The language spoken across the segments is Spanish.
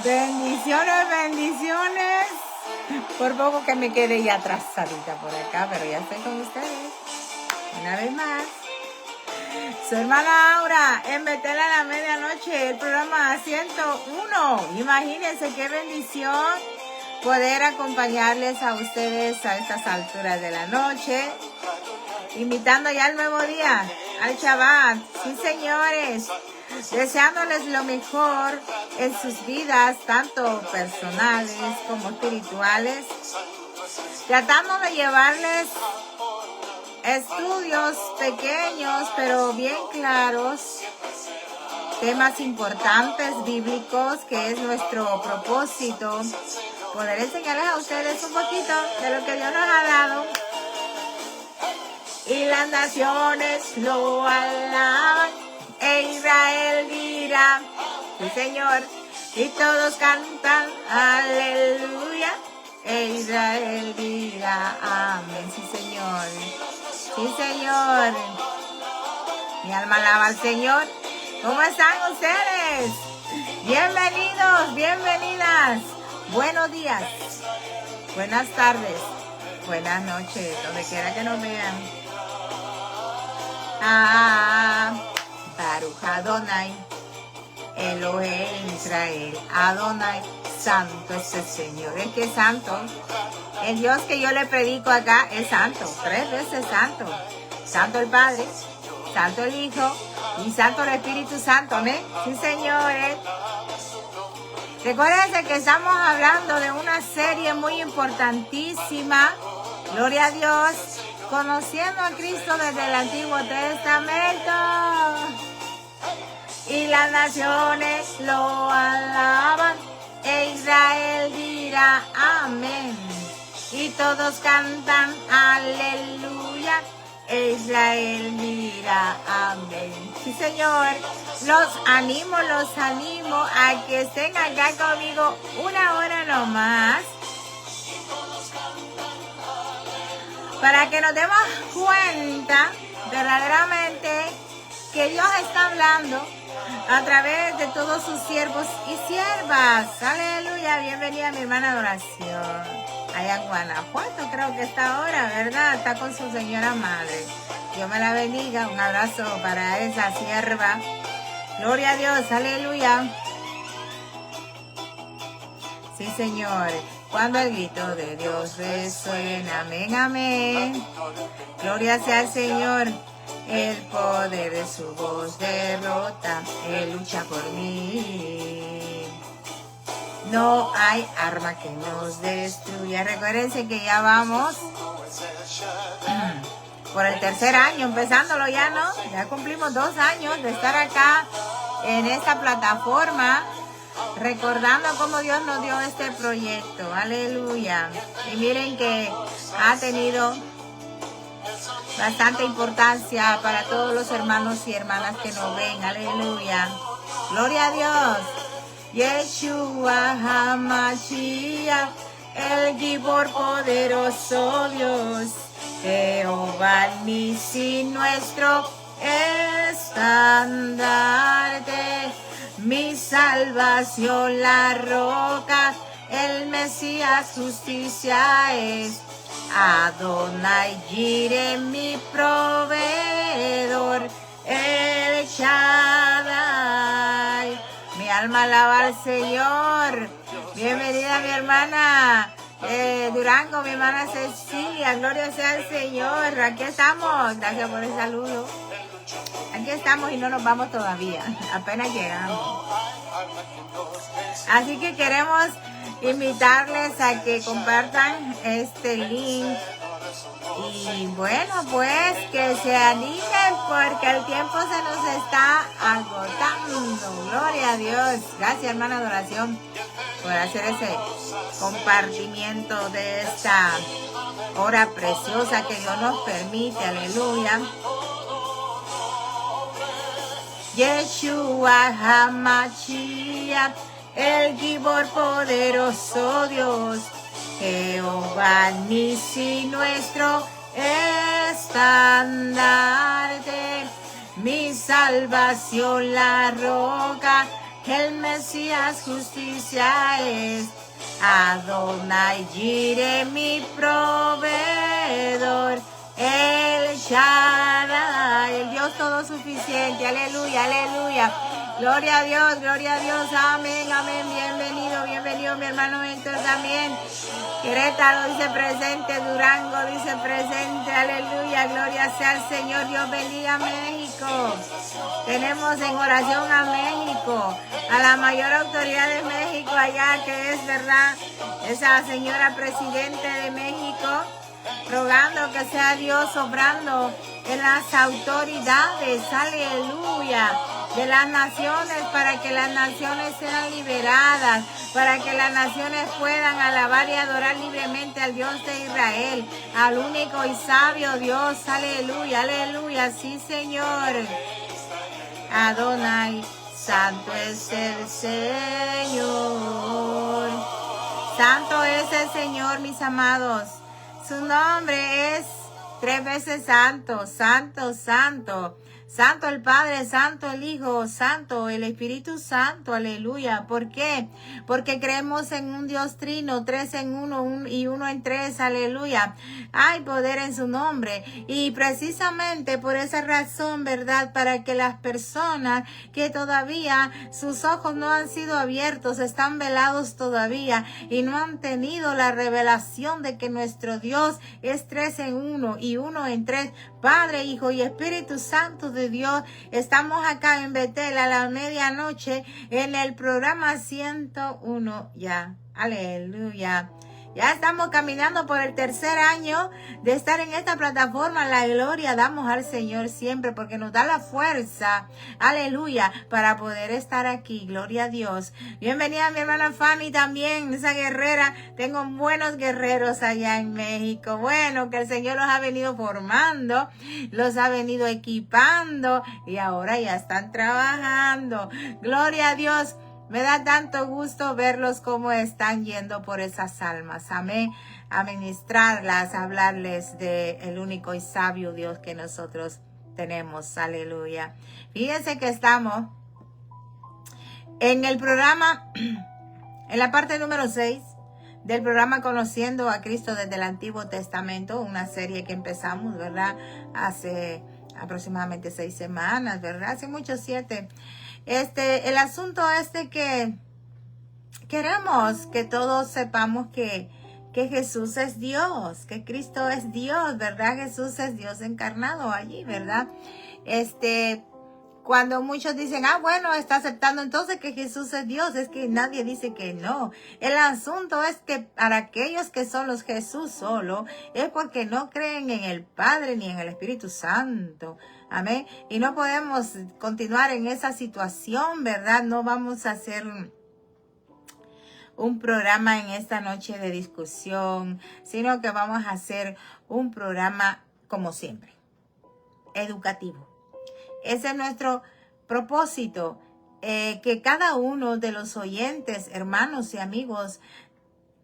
Bendiciones, bendiciones. Por poco que me quede ya atrasadita por acá, pero ya estoy con ustedes. Una vez más. Su hermana Aura, en Betel a la medianoche, el programa 101. Imagínense qué bendición poder acompañarles a ustedes a estas alturas de la noche. Invitando ya al nuevo día, al Shabbat. Sí, señores. Deseándoles lo mejor en sus vidas, tanto personales como espirituales. Tratando de llevarles estudios pequeños, pero bien claros. Temas importantes, bíblicos, que es nuestro propósito. Poder enseñarles a ustedes un poquito de lo que Dios nos ha dado. Y las naciones lo alaban, e Israel dirá, sí Señor, y todos cantan, aleluya, e Israel dirá, amén, sí Señor, sí Señor. Mi alma alaba al Señor. ¿Cómo están ustedes? Bienvenidos, bienvenidas. Buenos días, buenas tardes, buenas noches, donde quiera que nos vean. Baruch Adonai, Elohim Israel, Adonai, santo es el Señor. Es que es santo. El Dios que yo le predico acá es santo, 3 veces santo. Santo el Padre, santo el Hijo y santo el Espíritu Santo, ¿eh? Sí, señores. Recuérdense que estamos hablando de una serie muy importantísima. Gloria a Dios. Conociendo a Cristo desde el Antiguo Testamento. Y las naciones lo alaban, e Israel dirá amén. Y todos cantan aleluya, e Israel dirá amén. Sí, Señor, los animo a que estén acá conmigo una hora nomás, para que nos demos cuenta verdaderamente que Dios está hablando a través de todos sus siervos y siervas. Aleluya, bienvenida mi hermana de oración. Allá en Guanajuato creo que está ahora, ¿verdad? Está con su señora madre. Dios me la bendiga. Un abrazo para esa sierva. Gloria a Dios, aleluya. Sí, Señor. Cuando el grito de Dios resuena, amén, amén. Gloria sea al Señor. El poder de su voz derrota, Él lucha por mí. No hay arma que nos destruya. Recuérdense que ya vamos por el 3er año, empezándolo ya, ¿no? Ya cumplimos 2 años de estar acá en esta plataforma, recordando cómo Dios nos dio este proyecto. Aleluya. Y miren que ha tenido bastante importancia para todos los hermanos y hermanas que nos ven. Aleluya. Gloria a Dios. Yeshua HaMashiach, el Gibor poderoso Dios. Jehová Nisi, nuestro estandarte. Mi salvación, la roca, el Mesías, justicia es. Adonai Jireh, mi proveedor, el Shaddai. Mi alma alaba al Señor. Bienvenida mi hermana Durango, mi hermana Cecilia. Gloria sea al Señor. Aquí estamos. Gracias por el saludo. Aquí estamos y no nos vamos todavía. Apenas llegamos. Así que queremos invitarles a que compartan este link. Y bueno, pues que se animen porque el tiempo se nos está agotando. Gloria a Dios. Gracias, hermana de oración, por hacer ese compartimiento de esta hora preciosa que Dios nos permite. Aleluya. Yeshua HaMashiach, el Gibor poderoso Dios. Jehová Nisi, nuestro estandarte. Mi salvación, la roca, El Mesías justicia es. Adonai Jireh mi proveedor. El Shaddai, el Dios todo suficiente. Aleluya, aleluya. Gloria a Dios, amén, amén. Bienvenido, bienvenido mi hermano Héctor también. Querétaro dice presente, Durango dice presente, aleluya, gloria sea al Señor. Dios bendiga a México. Tenemos en oración a México, a la mayor autoridad de México allá, que es verdad, esa señora presidente de México, rogando que sea Dios obrando en las autoridades, aleluya, de las naciones, para que las naciones sean liberadas, para que las naciones puedan alabar y adorar libremente al Dios de Israel, al único y sabio Dios, aleluya, aleluya, sí Señor. Adonai, santo es el Señor, santo es el Señor, mis amados. Su nombre es 3 veces santo, santo, santo. Santo el Padre, santo el Hijo, santo el Espíritu Santo, aleluya. ¿Por qué? Porque creemos en un Dios trino, 3 en 1 y 1 en 3, aleluya. Hay poder en su nombre. Y precisamente por esa razón, ¿verdad? Para que las personas que todavía sus ojos no han sido abiertos, están velados todavía y no han tenido la revelación de que nuestro Dios es 3 en 1 y 1 en 3, Padre, Hijo y Espíritu Santo de Dios. Estamos acá en Betel a la medianoche en el programa 101 ya. Aleluya. Ya estamos caminando por el 3er año de estar en esta plataforma. La gloria damos al Señor siempre porque nos da la fuerza, aleluya, para poder estar aquí. Gloria a Dios. Bienvenida mi hermana Fanny también, esa guerrera. Tengo buenos guerreros allá en México. Bueno, que el Señor los ha venido formando, los ha venido equipando y ahora ya están trabajando. Gloria a Dios. Me da tanto gusto verlos cómo están yendo por esas almas. Amén. A ministrarlas, a hablarles de el único y sabio Dios que nosotros tenemos. Aleluya. Fíjense que estamos en el programa, en la parte número 6 del programa Conociendo a Cristo desde el Antiguo Testamento, una serie que empezamos, ¿verdad? Hace aproximadamente 6 semanas, ¿verdad? Hace mucho, 7. El asunto es de que queremos que todos sepamos que Jesús es Dios, que Cristo es Dios, ¿verdad? Jesús es Dios encarnado allí, ¿verdad? Cuando muchos dicen, bueno, está aceptando entonces que Jesús es Dios, es que nadie dice que no. El asunto es que para aquellos que son los Jesús solo, es porque no creen en el Padre ni en el Espíritu Santo. Amén. Y no podemos continuar en esa situación, ¿verdad? No vamos a hacer un programa en esta noche de discusión, sino que vamos a hacer un programa como siempre, educativo. Ese es nuestro propósito, que cada uno de los oyentes, hermanos y amigos,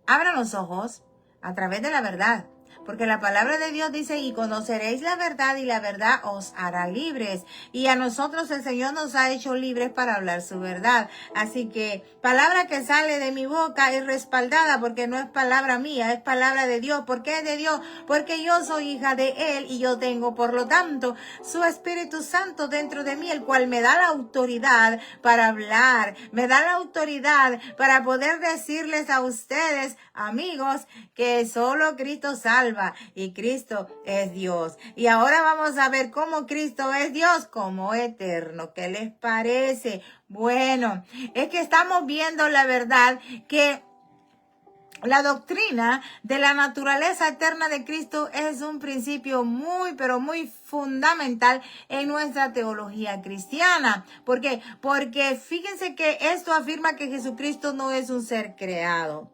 abran los ojos a través de la verdad. Porque la palabra de Dios dice, y conoceréis la verdad y la verdad os hará libres. Y a nosotros el Señor nos ha hecho libres para hablar su verdad. Así que palabra que sale de mi boca es respaldada porque no es palabra mía, es palabra de Dios. ¿Por qué es de Dios? Porque yo soy hija de Él y yo tengo, por lo tanto, su Espíritu Santo dentro de mí, el cual me da la autoridad para hablar, me da la autoridad para poder decirles a ustedes, amigos, que solo Cristo salva y Cristo es Dios. Y ahora vamos a ver cómo Cristo es Dios como eterno. ¿Qué les parece? Bueno, es que estamos viendo la verdad que la doctrina de la naturaleza eterna de Cristo es un principio muy, pero muy fundamental en nuestra teología cristiana. ¿Por qué? Porque fíjense que esto afirma que Jesucristo no es un ser creado,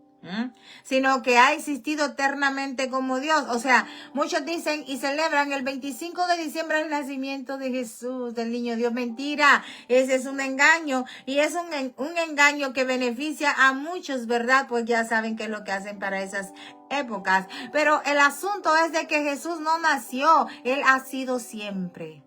sino que ha existido eternamente como Dios. O sea, muchos dicen y celebran el 25 de diciembre el nacimiento de Jesús, del niño Dios. Mentira, ese es un engaño, y es un engaño que beneficia a muchos, ¿verdad? Pues ya saben qué es lo que hacen para esas épocas. Pero el asunto es de que Jesús no nació, Él ha sido siempre.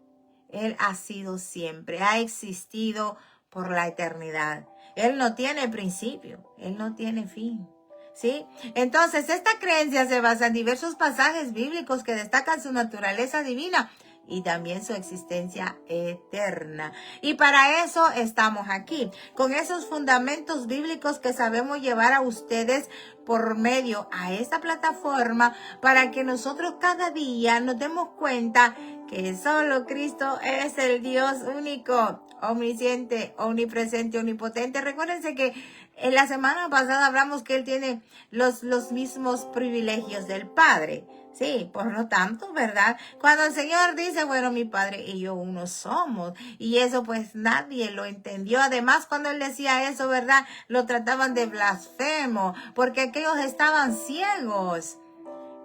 Él ha sido siempre, ha existido por la eternidad. Él no tiene principio, Él no tiene fin. ¿Sí? Entonces, esta creencia se basa en diversos pasajes bíblicos que destacan su naturaleza divina y también su existencia eterna. Y para eso estamos aquí, con esos fundamentos bíblicos que sabemos llevar a ustedes por medio a esta plataforma, para que nosotros cada día nos demos cuenta que solo Cristo es el Dios único, omnisciente, omnipresente, omnipotente. Recuérdense que en la semana pasada hablamos que Él tiene los mismos privilegios del Padre. Sí, por lo tanto, ¿verdad? Cuando el Señor dice, bueno, mi Padre y yo uno somos, y eso pues nadie lo entendió. Además, cuando Él decía eso, ¿verdad? Lo trataban de blasfemo, porque aquellos estaban ciegos,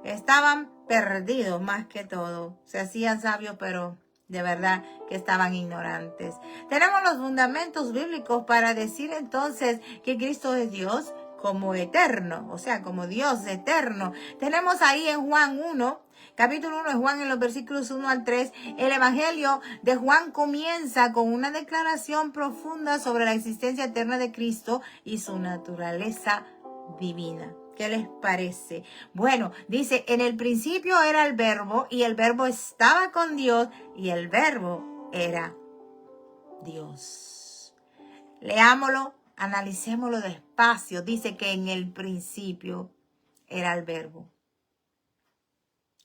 estaban perdidos más que todo. Se hacían sabios, pero de verdad que estaban ignorantes. Tenemos los fundamentos bíblicos para decir entonces que Cristo es Dios como eterno, o sea, como Dios eterno. Tenemos ahí en Juan 1, capítulo 1 de Juan, en los versículos 1 al 3, el Evangelio de Juan comienza con una declaración profunda sobre la existencia eterna de Cristo y su naturaleza divina. ¿Qué les parece? Bueno, dice, en el principio era el verbo y el verbo estaba con Dios y el verbo era Dios. Leámoslo, analicémoslo despacio. Dice que en el principio era el verbo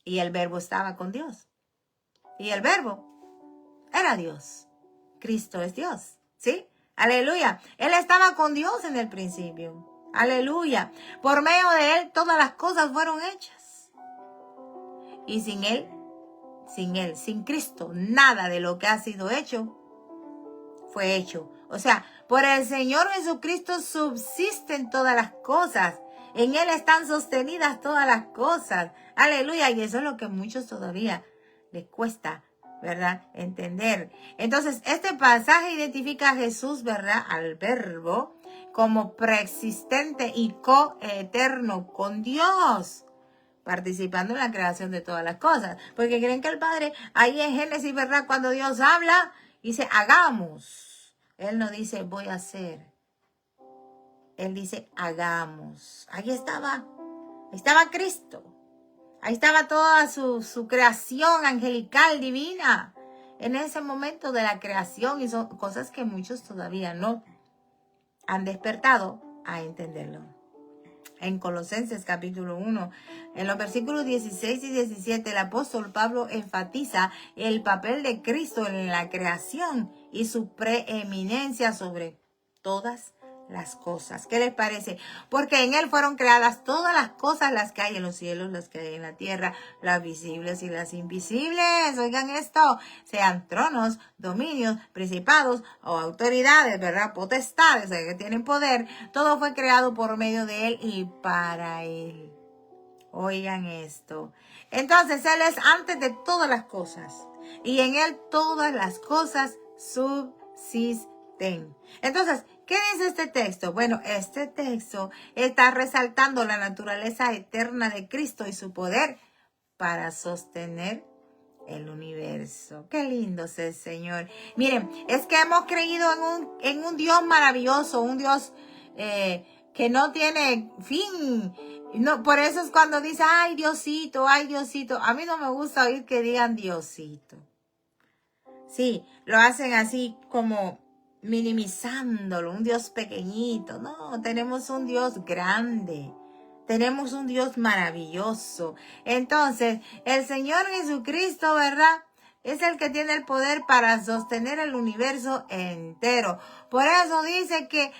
y el verbo estaba con Dios y el verbo era Dios. Cristo es Dios, ¿sí? Aleluya. Él estaba con Dios en el principio. Aleluya. Por medio de Él todas las cosas fueron hechas. Y sin Él, sin Cristo, nada de lo que ha sido hecho fue hecho. O sea, por el Señor Jesucristo subsisten todas las cosas. En Él están sostenidas todas las cosas. Aleluya. Y eso es lo que a muchos todavía les cuesta, ¿verdad? Entender. Entonces, este pasaje identifica a Jesús, ¿verdad? Al verbo como preexistente y coeterno con Dios, participando en la creación de todas las cosas. Porque creen que el Padre, ahí en Génesis, ¿verdad? Cuando Dios habla, dice, hagamos. Él no dice, voy a hacer. Él dice, hagamos. Ahí estaba Cristo. Ahí estaba toda su creación angelical, divina. En ese momento de la creación, y son cosas que muchos todavía no han despertado a entenderlo. En Colosenses capítulo 1, en los versículos 16 y 17, el apóstol Pablo enfatiza el papel de Cristo en la creación y su preeminencia sobre todas las cosas. ¿Qué les parece? Porque en Él fueron creadas todas las cosas, las que hay en los cielos, las que hay en la tierra, las visibles y las invisibles. Oigan esto, sean tronos, dominios, principados o autoridades, ¿verdad? Potestades, que tienen poder. Todo fue creado por medio de Él y para Él. Oigan esto. Entonces Él es antes de todas las cosas y en Él todas las cosas subsisten. Entonces, ¿qué dice este texto? Bueno, este texto está resaltando la naturaleza eterna de Cristo y su poder para sostener el universo. Qué lindo es el Señor. Miren, es que hemos creído en un Dios maravilloso, un Dios que no tiene fin. No, por eso es cuando dice, ay Diosito, ay Diosito. A mí no me gusta oír que digan Diosito. Sí, lo hacen así como minimizándolo, un Dios pequeñito. No, tenemos un Dios grande. Tenemos un Dios maravilloso. Entonces, el Señor Jesucristo, ¿verdad? Es el que tiene el poder para sostener el universo entero. Por eso dice que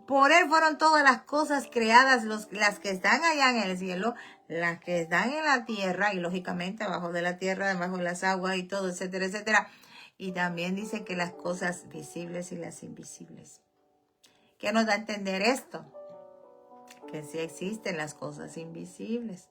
por Él fueron todas las cosas creadas, las que están allá en el cielo, las que están en la tierra y lógicamente abajo de la tierra, debajo de las aguas y todo, etcétera, etcétera. Y también dice que las cosas visibles y las invisibles. ¿Qué nos da a entender esto? Que sí existen las cosas invisibles,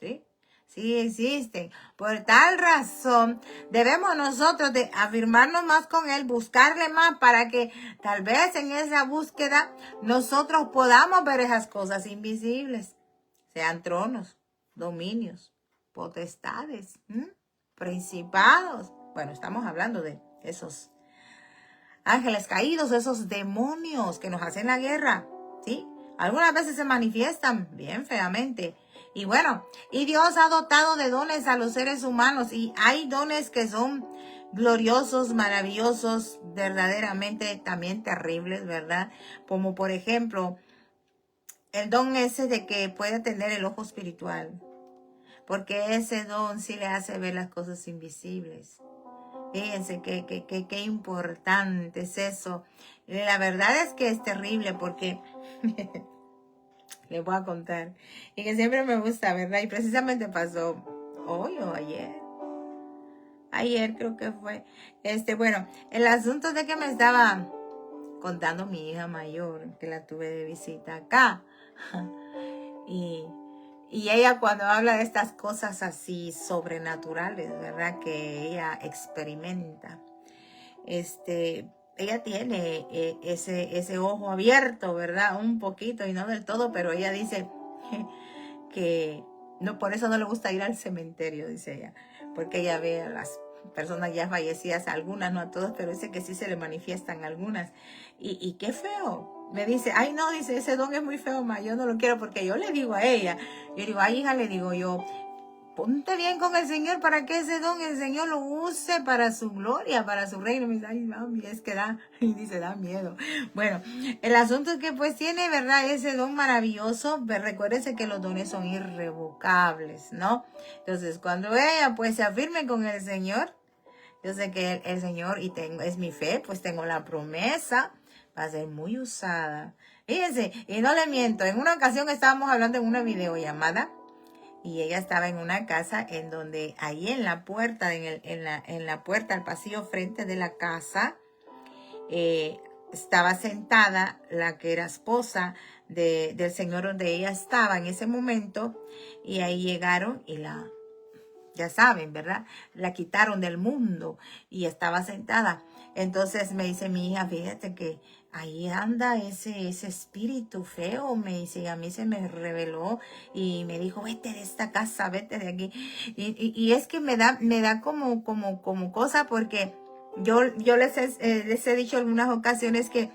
¿sí? Sí existen. Por tal razón, debemos nosotros de afirmarnos más con Él, buscarle más para que tal vez en esa búsqueda nosotros podamos ver esas cosas invisibles. Sean tronos, dominios, potestades, principados. Bueno, estamos hablando de esos ángeles caídos, esos demonios que nos hacen la guerra, ¿sí? Algunas veces se manifiestan bien feamente. Y bueno, y Dios ha dotado de dones a los seres humanos y hay dones que son gloriosos, maravillosos, verdaderamente también terribles, ¿verdad? Como por ejemplo, el don ese de que puede tener el ojo espiritual, porque ese don sí le hace ver las cosas invisibles. Fíjense qué importante es eso. La verdad es que es terrible porque les voy a contar. Y que siempre me gusta, ¿verdad? Y precisamente pasó hoy o ayer. Ayer creo que fue. Bueno, el asunto de que me estaba contando mi hija mayor, que la tuve de visita acá. Y ella cuando habla de estas cosas así sobrenaturales, ¿verdad? Que ella experimenta. Ella tiene ese ojo abierto, ¿verdad? Un poquito y no del todo, pero ella dice que no, por eso no le gusta ir al cementerio, dice ella, porque ella ve a las personas ya fallecidas, algunas, no a todas, pero dice que sí se le manifiestan algunas. Y qué feo. Me dice, ay no, dice, ese don es muy feo, ma, yo no lo quiero, porque yo le digo a ella, yo digo, ay hija, le digo yo, ponte bien con el Señor para que ese don el Señor lo use para su gloria, para su reino. Me dice, ay, mami, es que da, y dice, da miedo. Bueno, el asunto es que pues tiene, ¿verdad? Ese don maravilloso. Recuérdese que los dones son irrevocables, ¿no? Entonces, cuando ella pues se afirme con el Señor, yo sé que el Señor, y es mi fe, pues tengo la promesa, va a ser muy usada. Fíjense, y no le miento, en una ocasión estábamos hablando en una videollamada, y ella estaba en una casa en donde ahí en la puerta, en la puerta al pasillo frente de la casa, estaba sentada la que era esposa del señor donde ella estaba en ese momento, y ahí llegaron y ya saben, ¿verdad? La quitaron del mundo y estaba sentada. Entonces me dice mi hija, fíjate que ahí anda ese espíritu feo, me dice, y a mí se me reveló y me dijo, vete de esta casa, vete de aquí. Y es que me da como cosa, porque yo les he dicho en algunas ocasiones que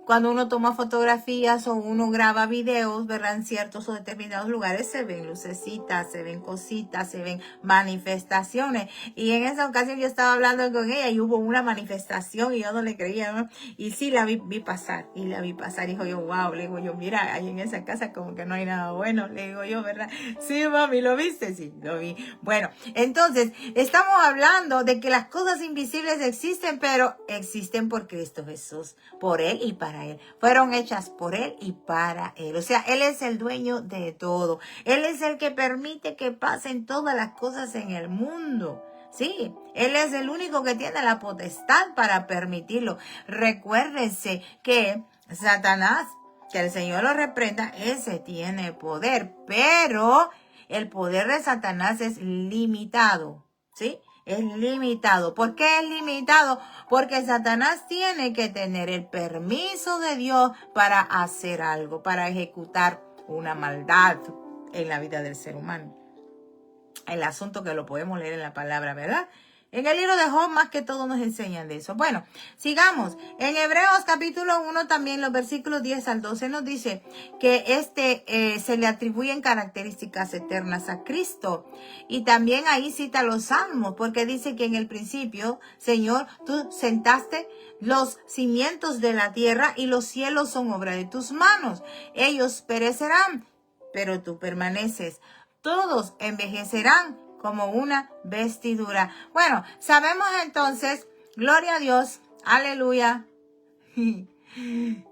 cuando uno toma fotografías o uno graba videos, ¿verdad? En ciertos o determinados lugares se ven lucecitas, se ven cositas, se ven manifestaciones. Y en esa ocasión yo estaba hablando con ella y hubo una manifestación y yo no le creía, ¿no? Y sí la vi pasar, y la vi pasar. Y dijo yo, wow, le digo yo, mira, ahí en esa casa como que no hay nada bueno, le digo yo, ¿verdad? Sí, mami, ¿lo viste? Sí, lo vi. Bueno, entonces, estamos hablando de que las cosas invisibles existen, pero existen por Cristo Jesús, por Él y para Él. Fueron hechas por Él y para Él. O sea, Él es el dueño de todo. Él es el que permite que pasen todas las cosas en el mundo. Sí, Él es el único que tiene la potestad para permitirlo. Recuérdense que Satanás, que el Señor lo reprenda, ese tiene poder, pero el poder de Satanás es limitado, ¿sí? Es limitado. ¿Por qué es limitado? Porque Satanás tiene que tener el permiso de Dios para hacer algo, para ejecutar una maldad en la vida del ser humano. El asunto que lo podemos leer en la palabra, ¿verdad? En el libro de Job más que todo nos enseñan de eso. Bueno, sigamos. En Hebreos capítulo 1 también los versículos 10 al 12 nos dice que se le atribuyen características eternas a Cristo. Y también ahí cita los salmos, porque dice que en el principio, Señor, tú sentaste los cimientos de la tierra y los cielos son obra de tus manos. Ellos perecerán, pero tú permaneces. Todos envejecerán como una vestidura. Bueno, sabemos entonces, gloria a Dios, aleluya.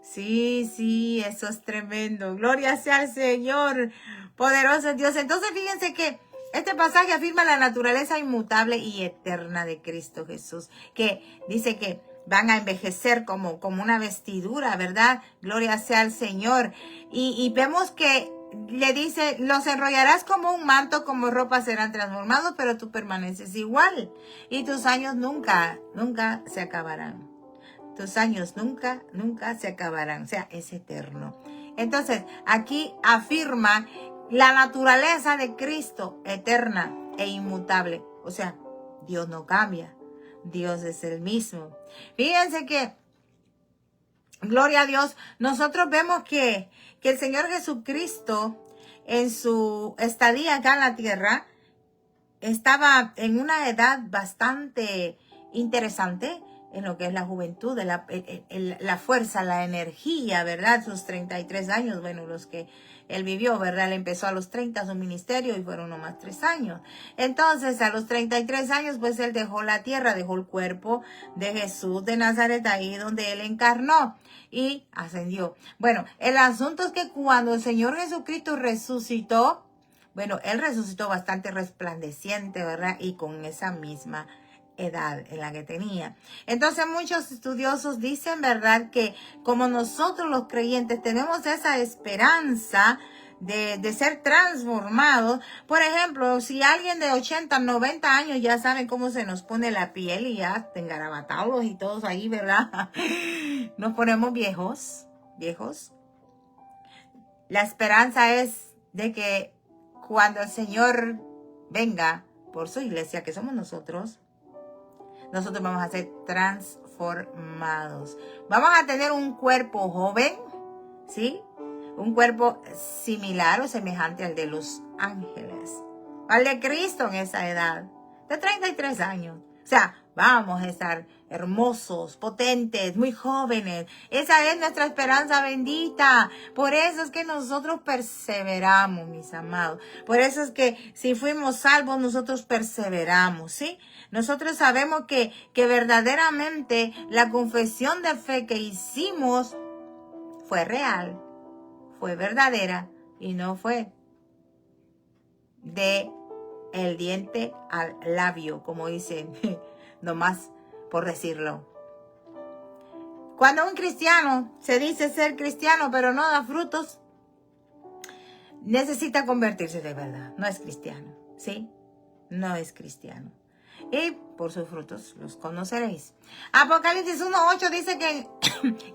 Sí, eso es tremendo. Gloria sea al Señor, poderoso Dios. Entonces fíjense que este pasaje afirma la naturaleza inmutable y eterna de Cristo Jesús, que dice que van a envejecer como una vestidura, ¿verdad? Gloria sea al Señor. Y vemos que le dice, los enrollarás como un manto, como ropa serán transformados, pero tú permaneces igual. Y tus años nunca se acabarán. Tus años nunca se acabarán. O sea, es eterno. Entonces, aquí afirma la naturaleza de Cristo, eterna e inmutable. O sea, Dios no cambia. Dios es el mismo. Fíjense que, gloria a Dios, nosotros vemos que el Señor Jesucristo en su estadía acá en la tierra estaba en una edad bastante interesante en lo que es la juventud, la fuerza, la energía, ¿verdad? Sus 33 años, bueno, los que él vivió, ¿verdad? Él empezó a los 30 su ministerio y fueron nomás 3 años. Entonces, a los 33 años, pues él dejó la tierra, dejó el cuerpo de Jesús de Nazaret, ahí donde él encarnó y ascendió. Bueno, el asunto es que cuando el Señor Jesucristo resucitó, bueno, él resucitó bastante resplandeciente, ¿verdad? Y con esa misma edad en la que tenía. Entonces muchos estudiosos dicen, ¿verdad?, que como nosotros los creyentes tenemos esa esperanza de ser transformados. Por ejemplo, si alguien de 80, 90 años ya saben cómo se nos pone la piel y ya engarabatados y todos ahí, ¿verdad? Nos ponemos viejos. La esperanza es de que cuando el Señor venga por su iglesia, que somos nosotros vamos a ser transformados. Vamos a tener un cuerpo joven, ¿sí? Un cuerpo similar o semejante al de los ángeles. Al de Cristo en esa edad, de 33 años. O sea, vamos a estar hermosos, potentes, muy jóvenes. Esa es nuestra esperanza bendita. Por eso es que nosotros perseveramos, mis amados. Por eso es que si fuimos salvos, nosotros perseveramos, ¿sí? Nosotros sabemos que verdaderamente la confesión de fe que hicimos fue real, fue verdadera y no fue de el diente al labio, como dicen, nomás por decirlo. Cuando un cristiano se dice ser cristiano pero no da frutos, necesita convertirse de verdad. No es cristiano, ¿sí? No es cristiano. Y por sus frutos los conoceréis. Apocalipsis 1:8 dice que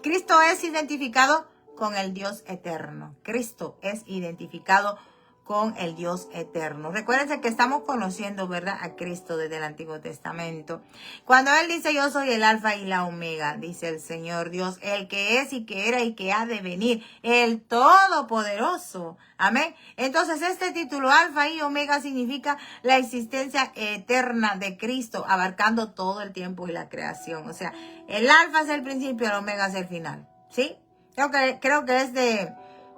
Cristo es identificado con el Dios eterno. Cristo es identificado con el Dios eterno. Recuérdense que estamos conociendo, ¿verdad?, a Cristo desde el Antiguo Testamento. Cuando Él dice, yo soy el alfa y la omega, dice el Señor Dios, el que es y que era y que ha de venir, el todopoderoso. Amén. Entonces este título alfa y omega significa la existencia eterna de Cristo, abarcando todo el tiempo y la creación. O sea, el alfa es el principio, el omega es el final. ¿Sí? Creo que es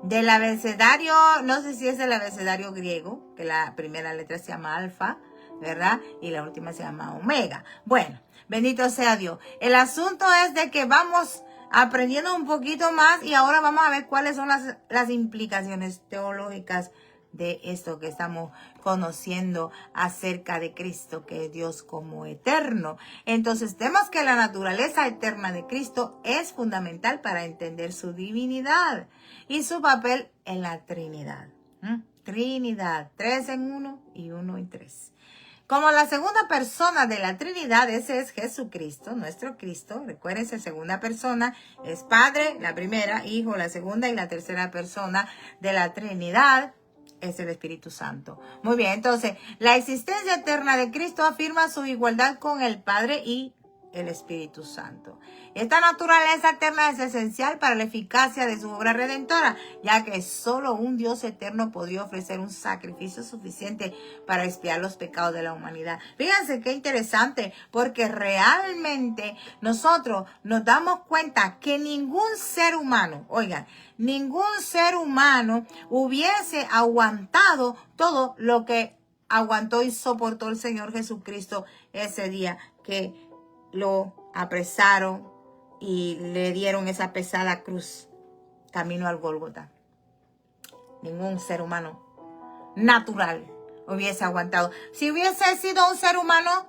del abecedario, no sé si es el abecedario griego, que la primera letra se llama alfa, ¿verdad? Y la última se llama omega. Bueno, bendito sea Dios. El asunto es de que vamos aprendiendo un poquito más y ahora vamos a ver cuáles son las implicaciones teológicas de esto que estamos conociendo acerca de Cristo, que es Dios como eterno. Entonces, vemos que la naturaleza eterna de Cristo es fundamental para entender su divinidad y su papel en la Trinidad. Trinidad, 3 en 1 y 1 en 3. Como la segunda persona de la Trinidad, ese es Jesucristo, nuestro Cristo. Recuérdense, segunda persona es Padre, la primera, Hijo, la segunda, y la tercera persona de la Trinidad es el Espíritu Santo. Muy bien, entonces, la existencia eterna de Cristo afirma su igualdad con el Padre y el Espíritu Santo. Esta naturaleza eterna es esencial para la eficacia de su obra redentora, ya que solo un Dios eterno podría ofrecer un sacrificio suficiente para expiar los pecados de la humanidad. Fíjense qué interesante, porque realmente nosotros nos damos cuenta que ningún ser humano, oigan, ningún ser humano hubiese aguantado todo lo que aguantó y soportó el Señor Jesucristo ese día que lo apresaron y le dieron esa pesada cruz camino al Gólgota. Ningún ser humano natural hubiese aguantado. Si hubiese sido un ser humano,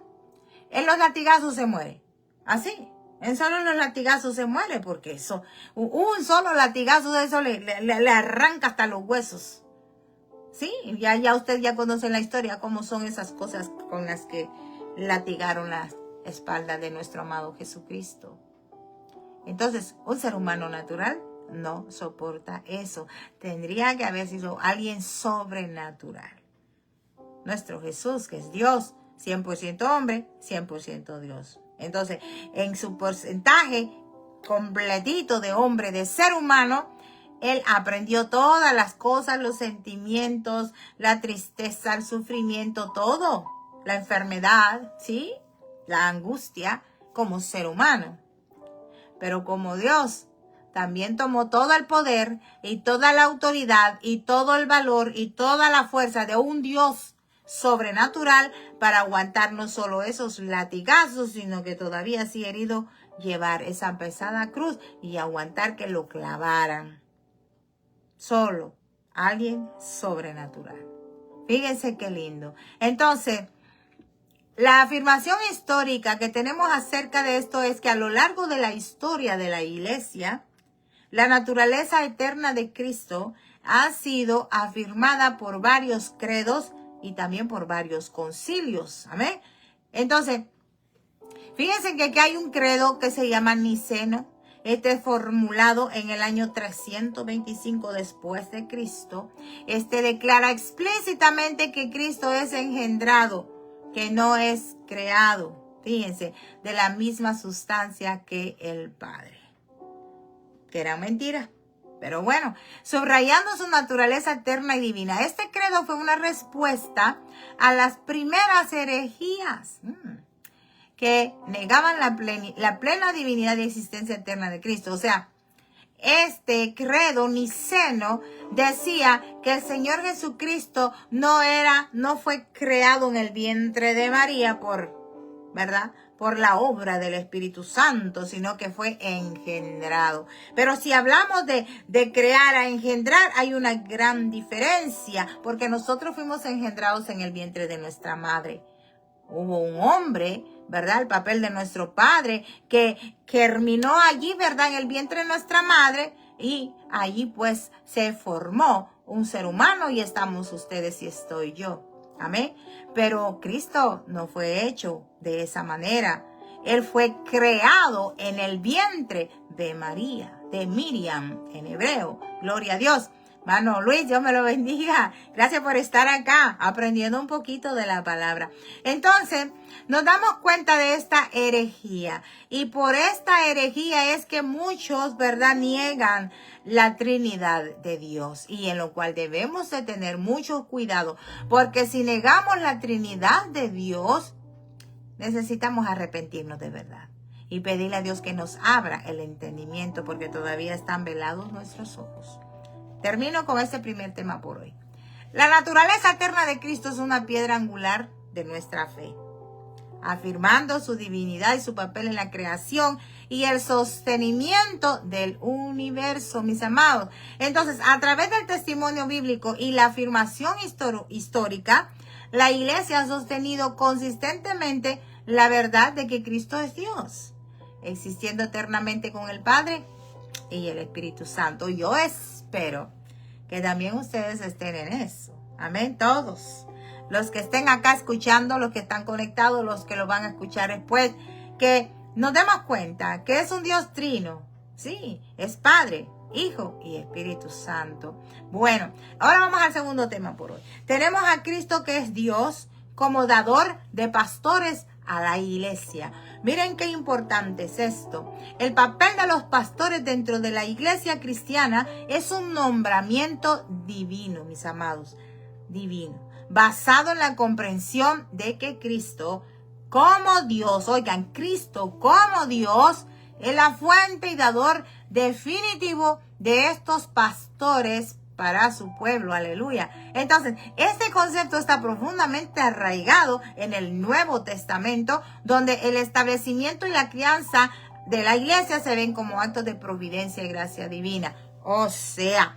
en los latigazos se muere. Así. En solo los latigazos se muere, porque eso, un solo latigazo de eso le arranca hasta los huesos. Sí, ya usted ya conoce la historia, cómo son esas cosas con las que latigaron la espalda de nuestro amado Jesucristo. Entonces, un ser humano natural no soporta eso. Tendría que haber sido alguien sobrenatural. Nuestro Jesús, que es Dios, 100% hombre, 100% Dios. Entonces, en su porcentaje completito de hombre, de ser humano, él aprendió todas las cosas, los sentimientos, la tristeza, el sufrimiento, todo. La enfermedad, ¿sí? La angustia como ser humano. Pero como Dios también tomó todo el poder y toda la autoridad y todo el valor y toda la fuerza de un Dios sobrenatural para aguantar no solo esos latigazos, sino que todavía sí herido llevar esa pesada cruz y aguantar que lo clavaran. Solo alguien sobrenatural. Fíjense qué lindo. Entonces, la afirmación histórica que tenemos acerca de esto es que a lo largo de la historia de la iglesia, la naturaleza eterna de Cristo ha sido afirmada por varios credos y también por varios concilios. Amén. Entonces, fíjense que aquí hay un credo que se llama Niceno. Este es formulado en el año 325 después de Cristo. Este declara explícitamente que Cristo es engendrado, que no es creado, fíjense, de la misma sustancia que el Padre. Que era mentira. Pero bueno, subrayando su naturaleza eterna y divina. Este credo fue una respuesta a las primeras herejías que negaban la plena divinidad y existencia eterna de Cristo. O sea, este credo niceno decía que el Señor Jesucristo no fue creado en el vientre de María ¿verdad? Por la obra del Espíritu Santo, sino que fue engendrado. Pero si hablamos de crear a engendrar, hay una gran diferencia, porque nosotros fuimos engendrados en el vientre de nuestra madre. Hubo un hombre, ¿verdad? El papel de nuestro padre, que germinó allí, ¿verdad? En el vientre de nuestra madre, y allí pues se formó un ser humano, y estamos ustedes y estoy yo. Amén. Pero Cristo no fue hecho de esa manera. Él fue creado en el vientre de María, de Miriam en hebreo. Gloria a Dios. Hermano Luis, Dios me lo bendiga. Gracias por estar acá aprendiendo un poquito de la palabra. Entonces, nos damos cuenta de esta herejía. Y por esta herejía es que muchos, ¿verdad?, niegan la Trinidad de Dios. Y en lo cual debemos de tener mucho cuidado. Porque si negamos la Trinidad de Dios, necesitamos arrepentirnos de verdad. Y pedirle a Dios que nos abra el entendimiento, porque todavía están velados nuestros ojos. Termino con este primer tema por hoy. La naturaleza eterna de Cristo es una piedra angular de nuestra fe, afirmando su divinidad y su papel en la creación y el sostenimiento del universo, mis amados. Entonces, a través del testimonio bíblico y la afirmación histórica, la iglesia ha sostenido consistentemente la verdad de que Cristo es Dios, existiendo eternamente con el Padre y el Espíritu Santo. Yo espero que también ustedes estén en eso. Amén, todos. Los que estén acá escuchando, los que están conectados, los que lo van a escuchar después, que nos demos cuenta que es un Dios trino. Sí, es Padre, Hijo y Espíritu Santo. Bueno, ahora vamos al segundo tema por hoy. Tenemos a Cristo, que es Dios, como dador de pastores a la iglesia. Miren qué importante es esto. El papel de los pastores dentro de la iglesia cristiana es un nombramiento divino, mis amados, divino, basado en la comprensión de que Cristo como Dios, oigan, Cristo como Dios es la fuente y dador definitivo de estos pastores para su pueblo, aleluya. Entonces, este concepto está profundamente arraigado en el Nuevo Testamento, donde el establecimiento y la crianza de la iglesia se ven como actos de providencia y gracia divina. O sea,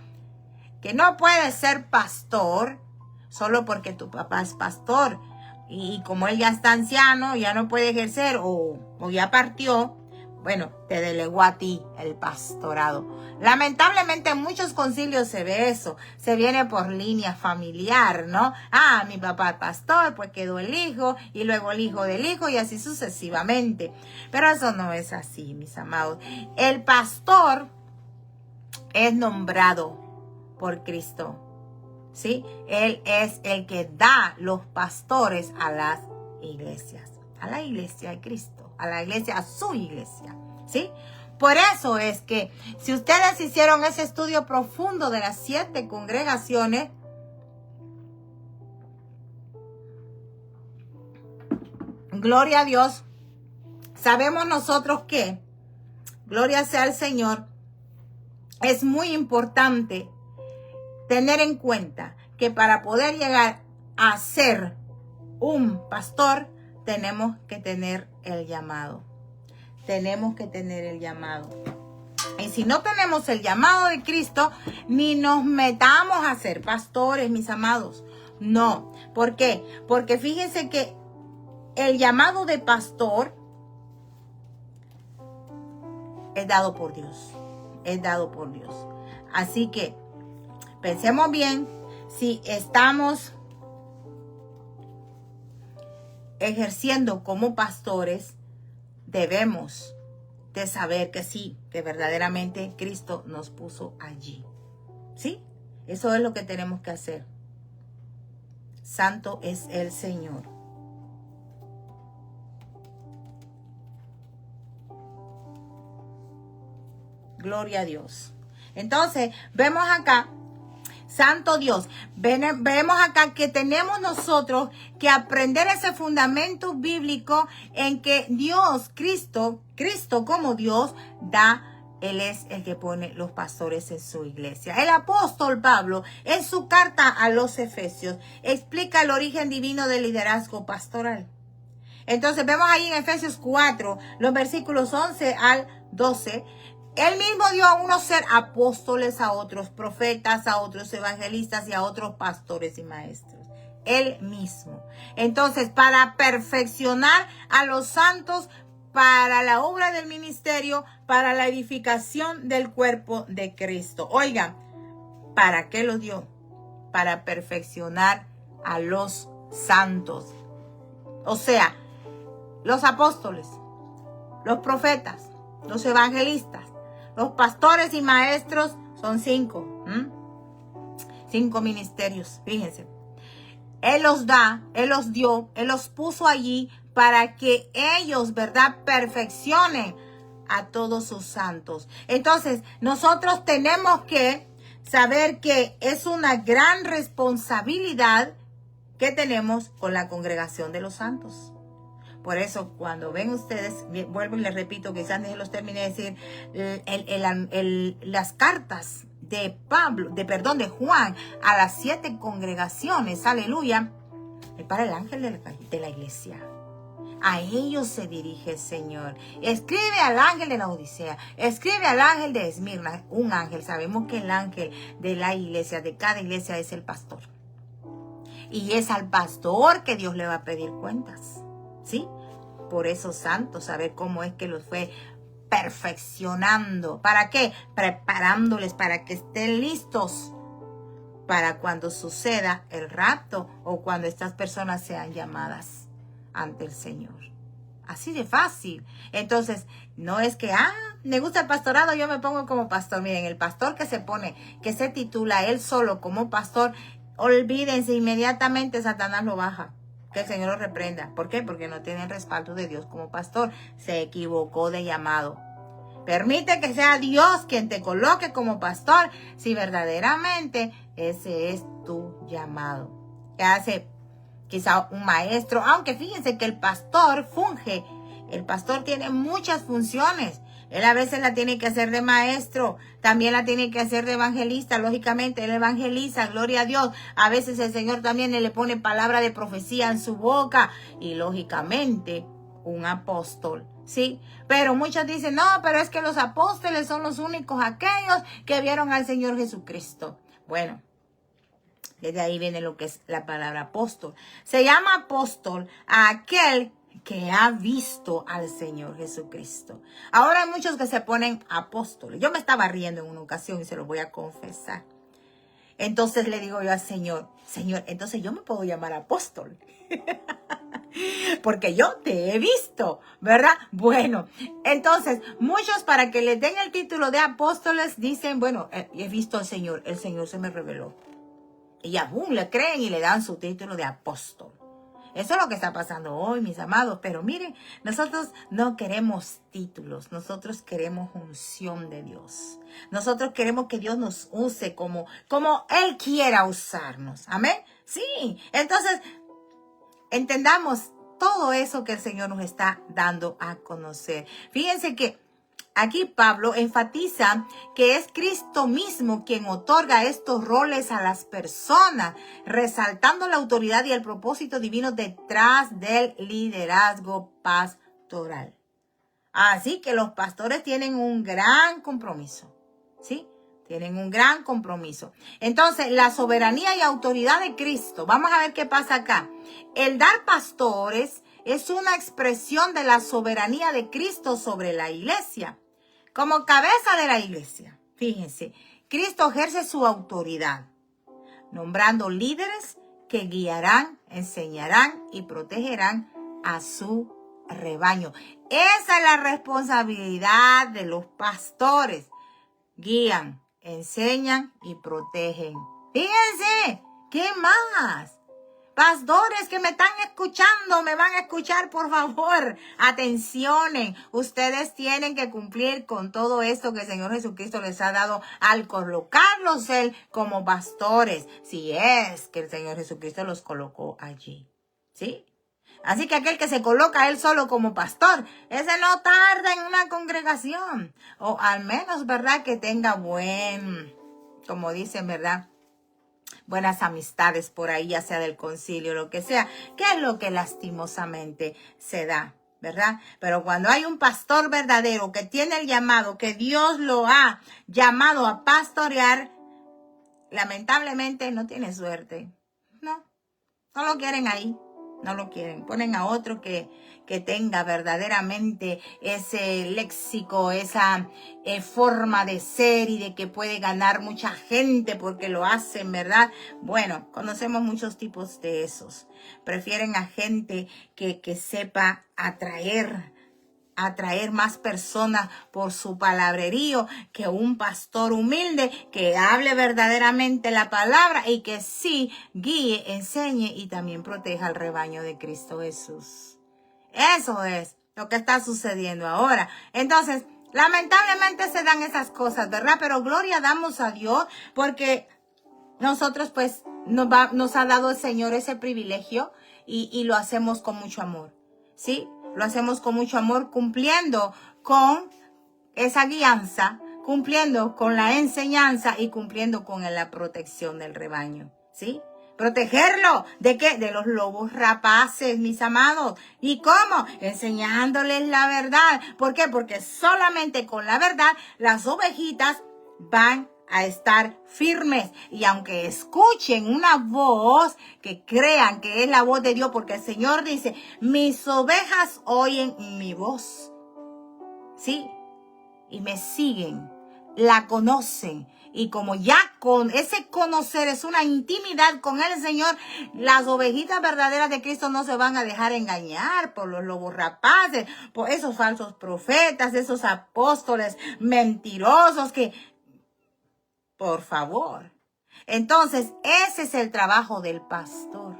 que no puedes ser pastor solo porque tu papá es pastor y como él ya está anciano, ya no puede ejercer o ya partió. Bueno, te delegó a ti el pastorado. Lamentablemente en muchos concilios se ve eso. Se viene por línea familiar, ¿no? Ah, mi papá es pastor, pues quedó el hijo, y luego el hijo del hijo, y así sucesivamente. Pero eso no es así, mis amados. El pastor es nombrado por Cristo, ¿sí? Él es el que da los pastores a las iglesias, a la iglesia de Cristo. a la iglesia, a su iglesia, ¿sí? Por eso es que si ustedes hicieron ese estudio profundo de las 7 congregaciones, gloria a Dios, sabemos nosotros que, gloria sea al Señor, es muy importante tener en cuenta que para poder llegar a ser un pastor, tenemos que tener el llamado. Tenemos que tener el llamado. Y si no tenemos el llamado de Cristo, ni nos metamos a ser pastores, mis amados. No. ¿Por qué? Porque fíjense que el llamado de pastor es dado por Dios. Es dado por Dios. Así que pensemos bien si estamos ejerciendo como pastores. Debemos de saber que sí, que verdaderamente Cristo nos puso allí. ¿Sí? Eso es lo que tenemos que hacer. Santo es el Señor. Gloria a Dios. Entonces, vemos acá, Santo Dios, vemos acá que tenemos nosotros que aprender ese fundamento bíblico en que Dios, Cristo como Dios, Él es el que pone los pastores en su iglesia. El apóstol Pablo, en su carta a los Efesios, explica el origen divino del liderazgo pastoral. Entonces, vemos ahí en Efesios 4, los versículos 11 al 12, Él mismo dio a unos ser apóstoles, a otros profetas, a otros evangelistas y a otros pastores y maestros. Él mismo. Entonces, para perfeccionar a los santos, para la obra del ministerio, para la edificación del cuerpo de Cristo. Oigan, ¿para qué lo dio? Para perfeccionar a los santos. O sea, los apóstoles, los profetas, los evangelistas, los pastores y maestros son 5. 5 ministerios, fíjense. Él los da, Él los dio, Él los puso allí para que ellos, ¿verdad?, perfeccionen a todos sus santos. Entonces, nosotros tenemos que saber que es una gran responsabilidad que tenemos con la congregación de los santos. Por eso, cuando ven ustedes, vuelvo y les repito, quizás ni los terminé de decir, las cartas de de Juan a las 7 congregaciones, aleluya, es para el ángel de la iglesia. A ellos se dirige el Señor. Escribe al ángel de la Odisea, escribe al ángel de Esmirna, un ángel. Sabemos que el ángel de la iglesia, de cada iglesia, es el pastor. Y es al pastor que Dios le va a pedir cuentas. ¿Sí? Por eso, santos, saber cómo es que los fue perfeccionando. ¿Para qué? Preparándoles para que estén listos para cuando suceda el rapto o cuando estas personas sean llamadas ante el Señor. Así de fácil. Entonces, no es que, me gusta el pastorado, yo me pongo como pastor. Miren, el pastor que se pone, que se titula él solo como pastor, olvídense, inmediatamente Satanás lo baja. Que el Señor lo reprenda. ¿Por qué? Porque no tiene el respaldo de Dios como pastor. Se equivocó de llamado. Permite que sea Dios quien te coloque como pastor si verdaderamente ese es tu llamado. Que hace quizá un maestro, aunque fíjense que el pastor funge. El pastor tiene muchas funciones. Él a veces la tiene que hacer de maestro, también la tiene que hacer de evangelista, lógicamente, él evangeliza, gloria a Dios. A veces el Señor también le pone palabra de profecía en su boca y lógicamente un apóstol, ¿sí? Pero muchos dicen, no, pero es que los apóstoles son los únicos aquellos que vieron al Señor Jesucristo. Bueno, desde ahí viene lo que es la palabra apóstol. Se llama apóstol a aquel que ha visto al Señor Jesucristo. Ahora hay muchos que se ponen apóstoles. Yo me estaba riendo en una ocasión y se lo voy a confesar. Entonces le digo yo al Señor, Señor, entonces yo me puedo llamar apóstol. Porque yo te he visto, ¿verdad? Bueno, entonces muchos para que les den el título de apóstoles dicen, bueno, he visto al Señor, el Señor se me reveló. Y aún le creen y le dan su título de apóstol. Eso es lo que está pasando hoy, mis amados. Pero miren, nosotros no queremos títulos. Nosotros queremos unción de Dios. Nosotros queremos que Dios nos use como Él quiera usarnos. Amén. Sí. Entonces, entendamos todo eso que el Señor nos está dando a conocer. Fíjense que aquí Pablo enfatiza que es Cristo mismo quien otorga estos roles a las personas, resaltando la autoridad y el propósito divino detrás del liderazgo pastoral. Así que los pastores tienen un gran compromiso, ¿sí? Tienen un gran compromiso. Entonces, la soberanía y autoridad de Cristo. Vamos a ver qué pasa acá. El dar pastores es una expresión de la soberanía de Cristo sobre la iglesia. Como cabeza de la iglesia, fíjense, Cristo ejerce su autoridad, nombrando líderes que guiarán, enseñarán y protegerán a su rebaño. Esa es la responsabilidad de los pastores. Guían, enseñan y protegen. Fíjense, ¿qué más? Pastores que me están escuchando, me van a escuchar, por favor. Atencionen, ustedes tienen que cumplir con todo esto que el Señor Jesucristo les ha dado al colocarlos Él como pastores. Si es que el Señor Jesucristo los colocó allí, ¿sí? Así que aquel que se coloca él solo como pastor, ese no tarda en una congregación. O al menos, ¿verdad? Que tenga como dicen, ¿verdad? Buenas amistades por ahí, ya sea del concilio, lo que sea, que es lo que lastimosamente se da, ¿verdad? Pero cuando hay un pastor verdadero que tiene el llamado, que Dios lo ha llamado a pastorear, lamentablemente no tiene suerte. No lo quieren ahí. No lo quieren. Ponen a otro que tenga verdaderamente ese léxico, esa forma de ser y de que puede ganar mucha gente porque lo hacen, ¿verdad? Bueno, conocemos muchos tipos de esos. Prefieren a gente que sepa atraer más personas por su palabrerío que un pastor humilde que hable verdaderamente la palabra y que sí guíe, enseñe y también proteja al rebaño de Cristo Jesús. Eso es lo que está sucediendo ahora. Entonces, lamentablemente se dan esas cosas, ¿verdad? Pero gloria damos a Dios porque nosotros pues nos ha dado el Señor ese privilegio y lo hacemos con mucho amor, ¿sí? Lo hacemos con mucho amor, cumpliendo con esa guianza, cumpliendo con la enseñanza y cumpliendo con la protección del rebaño, ¿sí? Protegerlo, ¿de qué? De los lobos rapaces, mis amados. ¿Y cómo? Enseñándoles la verdad. ¿Por qué? Porque solamente con la verdad las ovejitas van a estar firmes, y aunque escuchen una voz, que crean que es la voz de Dios, porque el Señor dice, mis ovejas oyen mi voz, ¿sí? Y me siguen, la conocen, y como ya con ese conocer es una intimidad con el Señor, las ovejitas verdaderas de Cristo no se van a dejar engañar por los lobos rapaces, por esos falsos profetas, esos apóstoles mentirosos que... Por favor. Entonces, ese es el trabajo del pastor.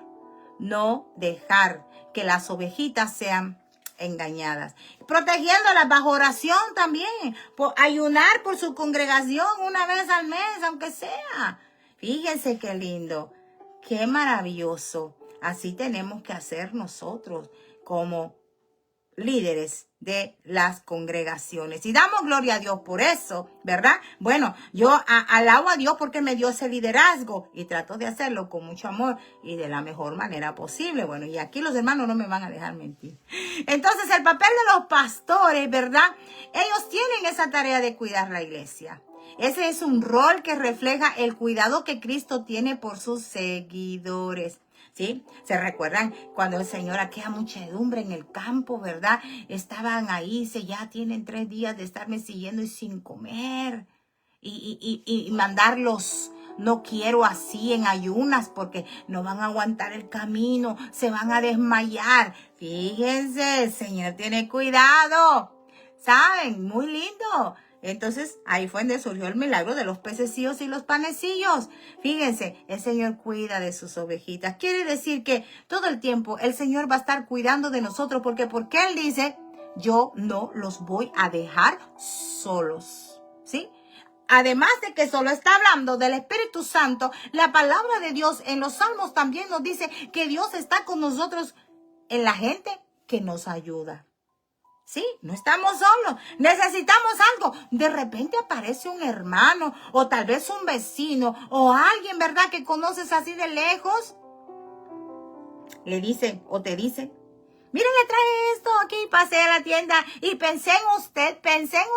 No dejar que las ovejitas sean engañadas. Protegiéndolas bajo oración también. Por ayunar por su congregación una vez al mes, aunque sea. Fíjense qué lindo. Qué maravilloso. Así tenemos que hacer nosotros como líderes de las congregaciones. Y damos gloria a Dios por eso, ¿verdad? Bueno, yo alabo a Dios porque me dio ese liderazgo y trato de hacerlo con mucho amor y de la mejor manera posible. Bueno, y aquí los hermanos no me van a dejar mentir. Entonces, el papel de los pastores, ¿verdad? Ellos tienen esa tarea de cuidar la iglesia. Ese es un rol que refleja el cuidado que Cristo tiene por sus seguidores. ¿Sí? ¿Se recuerdan cuando el Señor, aquella muchedumbre en el campo, ¿verdad? Estaban ahí, ya tienen 3 días de estarme siguiendo y sin comer. Y mandarlos, no quiero así en ayunas porque no van a aguantar el camino, se van a desmayar. Fíjense, el Señor tiene cuidado. ¿Saben? Muy lindo. Entonces, ahí fue donde surgió el milagro de los pececillos y los panecillos. Fíjense, el Señor cuida de sus ovejitas. Quiere decir que todo el tiempo el Señor va a estar cuidando de nosotros. Porque Él dice, yo no los voy a dejar solos. ¿Sí? Además de que solo está hablando del Espíritu Santo, la palabra de Dios en los Salmos también nos dice que Dios está con nosotros en la gente que nos ayuda. Sí, no estamos solos, necesitamos algo. De repente aparece un hermano o tal vez un vecino o alguien, ¿verdad?, que conoces así de lejos. Le dice o te dice, mire, le trae esto aquí, pasé a la tienda y pensé en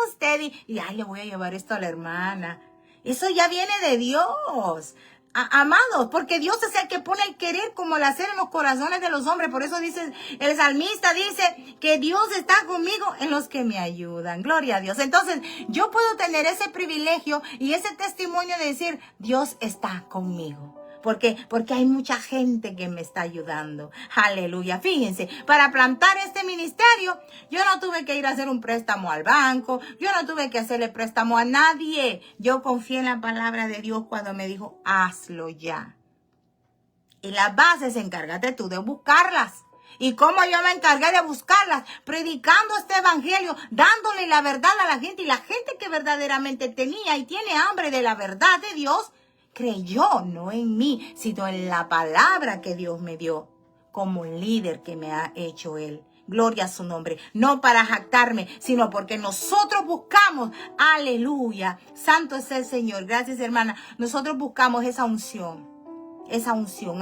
usted y ay, le voy a llevar esto a la hermana. Eso ya viene de Dios. Amados, porque Dios es el que pone el querer como el hacer en los corazones de los hombres. Por eso dice, el salmista dice que Dios está conmigo en los que me ayudan. Gloria a Dios. Entonces, yo puedo tener ese privilegio y ese testimonio de decir, Dios está conmigo. Porque hay mucha gente que me está ayudando. Aleluya. Fíjense, para plantar este ministerio, yo no tuve que ir a hacer un préstamo al banco. Yo no tuve que hacerle préstamo a nadie. Yo confié en la palabra de Dios cuando me dijo, hazlo ya. Y las bases, encárgate tú de buscarlas. ¿Y cómo yo me encargué de buscarlas? Predicando este evangelio, dándole la verdad a la gente. Y la gente que verdaderamente tenía y tiene hambre de la verdad de Dios, creyó no en mí, sino en la palabra que Dios me dio como líder que me ha hecho Él. Gloria a su nombre. No para jactarme, sino porque nosotros buscamos, aleluya, santo es el Señor. Gracias, hermana. Nosotros buscamos esa unción,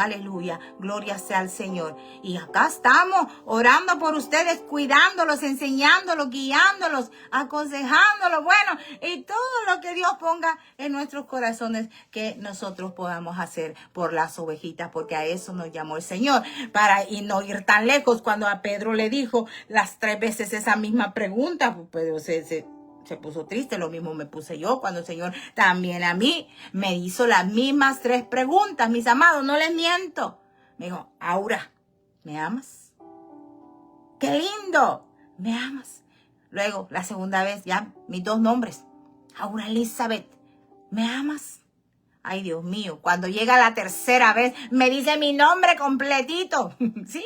aleluya, gloria sea al Señor. Y acá estamos orando por ustedes, cuidándolos, enseñándolos, guiándolos, aconsejándolos, bueno, y todo lo que Dios ponga en nuestros corazones que nosotros podamos hacer por las ovejitas, porque a eso nos llamó el Señor, y no ir tan lejos. Cuando a Pedro le dijo las 3 veces esa misma pregunta, pues Pedro se puso triste. Lo mismo me puse yo cuando el Señor también a mí me hizo las mismas 3 preguntas, mis amados, no les miento. Me dijo, Aura, ¿me amas? ¡Qué lindo! ¿Me amas? Luego, la segunda vez, ya, mis 2 nombres. Aura Elizabeth, ¿me amas? Ay, Dios mío, cuando llega la 3ª vez, me dice mi nombre completito. Sí,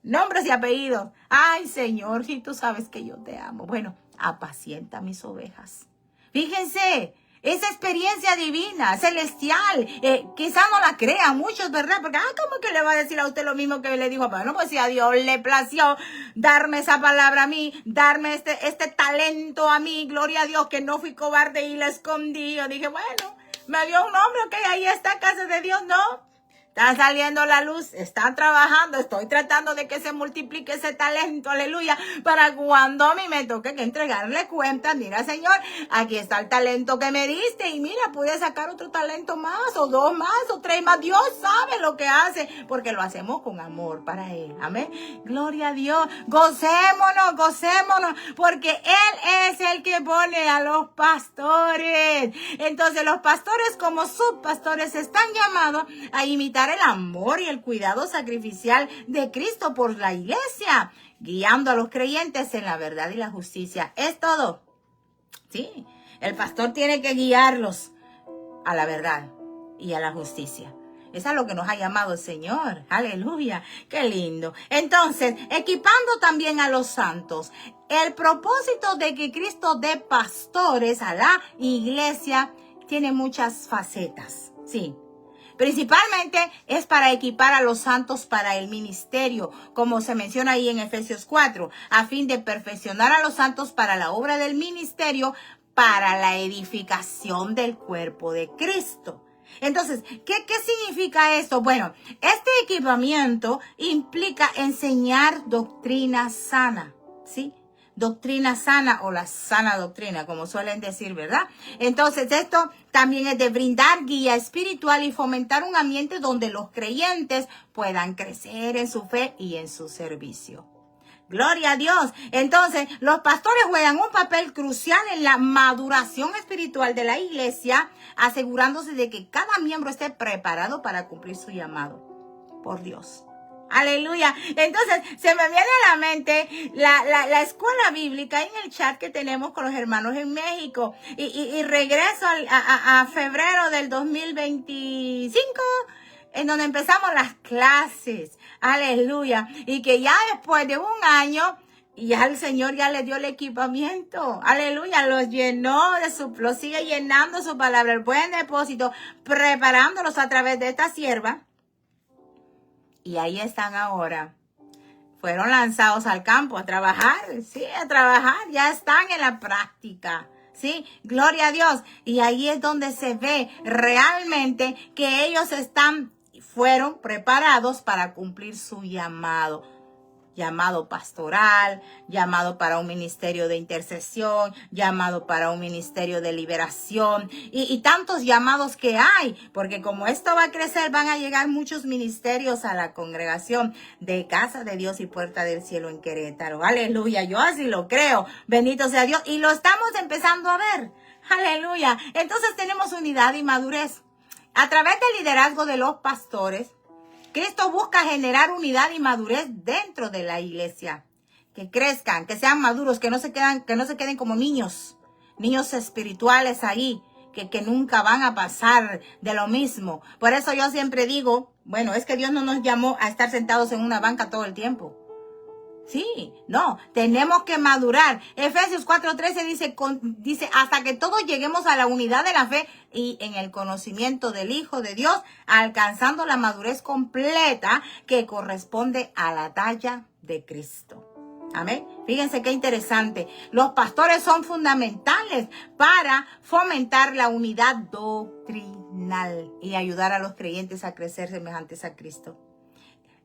nombres y apellidos. Ay, Señor, si tú sabes que yo te amo. Bueno, apacienta mis ovejas. Fíjense, esa experiencia divina, celestial, quizá no la crean muchos, ¿verdad? Porque, ¿cómo que le va a decir a usted lo mismo que le dijo? Bueno, pues si a Dios le plació darme esa palabra a mí, darme este talento a mí, gloria a Dios, que no fui cobarde y la escondí. Yo dije, bueno, me dio un nombre, ok, ahí está, casa de Dios, no. Está saliendo la luz, está trabajando, estoy tratando de que se multiplique ese talento, aleluya, para cuando a mí me toque que entregarle cuenta. Mira, Señor, aquí está el talento que me diste y mira, pude sacar otro talento más, o 2 más, o 3 más. Dios sabe lo que hace, porque lo hacemos con amor para Él, amén. Gloria a Dios, gocémonos, porque Él es el que pone a los pastores. Entonces los pastores como subpastores están llamados a imitar el amor y el cuidado sacrificial de Cristo por la iglesia, guiando a los creyentes en la verdad y la justicia. Es todo. Sí, el pastor tiene que guiarlos a la verdad y a la justicia. Es a lo que nos ha llamado el Señor. Aleluya. Qué lindo. Entonces, equipando también a los santos. El propósito de que Cristo dé pastores a la iglesia tiene muchas facetas. Sí. Principalmente es para equipar a los santos para el ministerio, como se menciona ahí en Efesios 4, a fin de perfeccionar a los santos para la obra del ministerio, para la edificación del cuerpo de Cristo. Entonces, ¿qué significa esto? Bueno, este equipamiento implica enseñar doctrina sana, ¿sí? Doctrina sana o la sana doctrina, como suelen decir, ¿verdad? Entonces, esto también es de brindar guía espiritual y fomentar un ambiente donde los creyentes puedan crecer en su fe y en su servicio. Gloria a Dios. Entonces, los pastores juegan un papel crucial en la maduración espiritual de la iglesia, asegurándose de que cada miembro esté preparado para cumplir su llamado por Dios. Aleluya. Entonces, se me viene a la mente la escuela bíblica en el chat que tenemos con los hermanos en México. Y regreso a febrero del 2025, en donde empezamos las clases. Aleluya. Y que ya después de un año, ya el Señor ya le dio el equipamiento. Aleluya. Los llenó lo sigue llenando su palabra, el buen depósito, preparándolos a través de esta sierva. Y ahí están ahora. Fueron lanzados al campo a trabajar, sí, a trabajar. Ya están en la práctica, sí, gloria a Dios. Y ahí es donde se ve realmente que ellos fueron preparados para cumplir su llamado. Llamado pastoral, llamado para un ministerio de intercesión, llamado para un ministerio de liberación y tantos llamados que hay, porque como esto va a crecer, van a llegar muchos ministerios a la congregación de Casa de Dios y Puerta del Cielo en Querétaro. Aleluya, yo así lo creo, bendito sea Dios, y lo estamos empezando a ver. Aleluya, entonces tenemos unidad y madurez. A través del liderazgo de los pastores, Cristo busca generar unidad y madurez dentro de la iglesia. Que crezcan, que sean maduros, que no se queden como niños espirituales ahí, que nunca van a pasar de lo mismo. Por eso yo siempre digo, bueno, es que Dios no nos llamó a estar sentados en una banca todo el tiempo. Sí, no, tenemos que madurar. Efesios 4:13 dice, hasta que todos lleguemos a la unidad de la fe y en el conocimiento del Hijo de Dios, alcanzando la madurez completa que corresponde a la talla de Cristo. Amén. Fíjense qué interesante. Los pastores son fundamentales para fomentar la unidad doctrinal y ayudar a los creyentes a crecer semejantes a Cristo.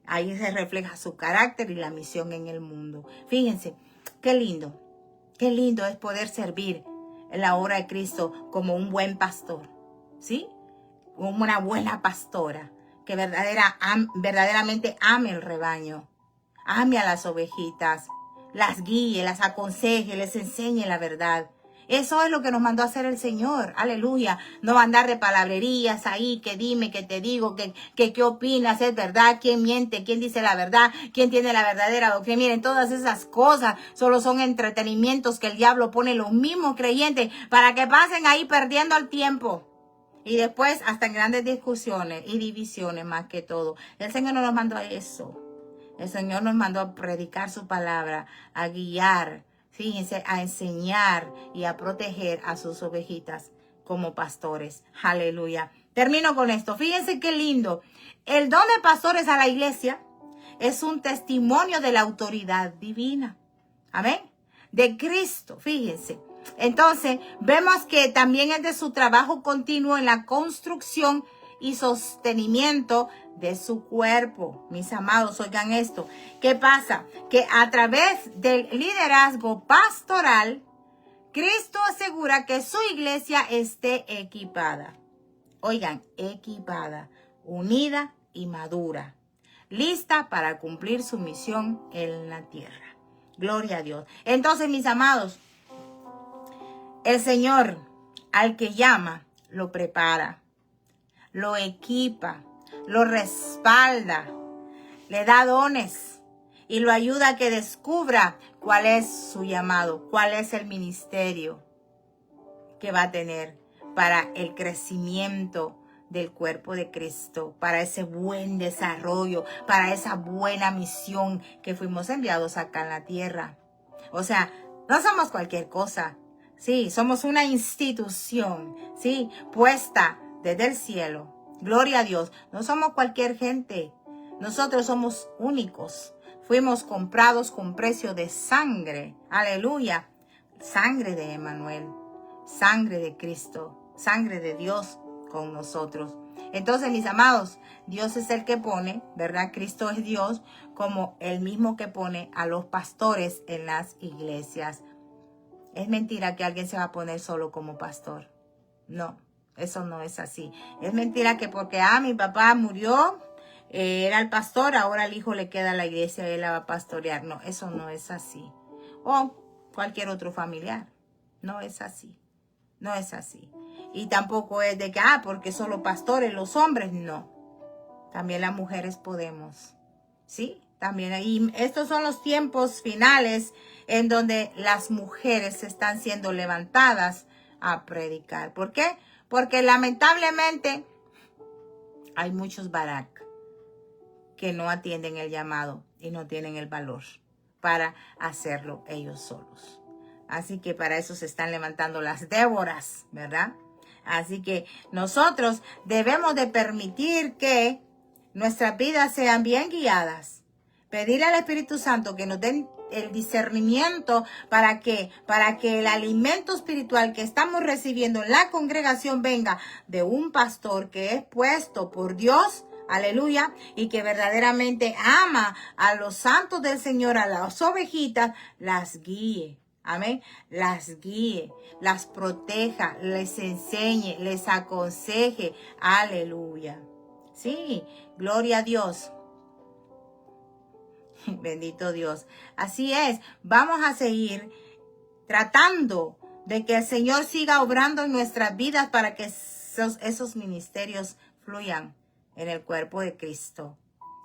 Ahí se refleja su carácter y la misión en el mundo. Fíjense, qué lindo es poder servir en la obra de Cristo como un buen pastor, ¿sí? Como una buena pastora que verdaderamente ame el rebaño, ame a las ovejitas, las guíe, las aconseje, les enseñe la verdad. Eso es lo que nos mandó a hacer el Señor, aleluya, no andar de palabrerías ahí, que dime, que te digo, que qué opinas, es verdad, quién miente, quién dice la verdad, quién tiene la verdadera doctrina. Miren, todas esas cosas solo son entretenimientos que el diablo pone en los mismos creyentes para que pasen ahí perdiendo el tiempo. Y después hasta en grandes discusiones y divisiones más que todo. El Señor no nos mandó a eso. El Señor nos mandó a predicar su palabra, a guiar, fíjense, a enseñar y a proteger a sus ovejitas como pastores. Aleluya. Termino con esto. Fíjense qué lindo. El don de pastores a la iglesia es un testimonio de la autoridad divina. Amén. De Cristo, fíjense. Entonces, vemos que también es de su trabajo continuo en la construcción y sostenimiento de su cuerpo. Mis amados, oigan esto. ¿Qué pasa? Que a través del liderazgo pastoral, Cristo asegura que su iglesia esté equipada. Oigan, equipada, unida y madura, lista para cumplir su misión en la tierra. Gloria a Dios. Entonces, mis amados, el Señor al que llama, lo prepara, lo equipa, lo respalda, le da dones y lo ayuda a que descubra cuál es su llamado, cuál es el ministerio que va a tener para el crecimiento del cuerpo de Cristo, para ese buen desarrollo, para esa buena misión que fuimos enviados acá en la tierra. O sea, no somos cualquier cosa. Sí, somos una institución, sí, puesta desde el cielo. Gloria a Dios. No somos cualquier gente. Nosotros somos únicos. Fuimos comprados con precio de sangre. Aleluya. Sangre de Emmanuel. Sangre de Cristo. Sangre de Dios con nosotros. Entonces, mis amados, Dios es el que pone, ¿verdad? Cristo es Dios, como el mismo que pone a los pastores en las iglesias. Es mentira que alguien se va a poner solo como pastor. No, eso no es así. Es mentira que porque, mi papá murió, era el pastor, ahora al hijo le queda a la iglesia y él la va a pastorear. No, eso no es así. O cualquier otro familiar. No es así. No es así. Y tampoco es de que, porque solo pastores, los hombres, no. También las mujeres podemos. ¿sí? También, y estos son los tiempos finales en donde las mujeres están siendo levantadas a predicar. ¿Por qué? Porque lamentablemente hay muchos Barak que no atienden el llamado y no tienen el valor para hacerlo ellos solos. Así que para eso se están levantando las Déboras, ¿verdad? Así que nosotros debemos de permitir que nuestras vidas sean bien guiadas. Pedirle al Espíritu Santo que nos den el discernimiento para que el alimento espiritual que estamos recibiendo en la congregación venga de un pastor que es puesto por Dios, aleluya, y que verdaderamente ama a los santos del Señor, a las ovejitas, las guíe. Amén. Las guíe, las proteja, les enseñe, les aconseje. Aleluya. Sí, gloria a Dios. Bendito Dios. Así es. Vamos a seguir tratando de que el Señor siga obrando en nuestras vidas para que esos ministerios fluyan en el cuerpo de Cristo.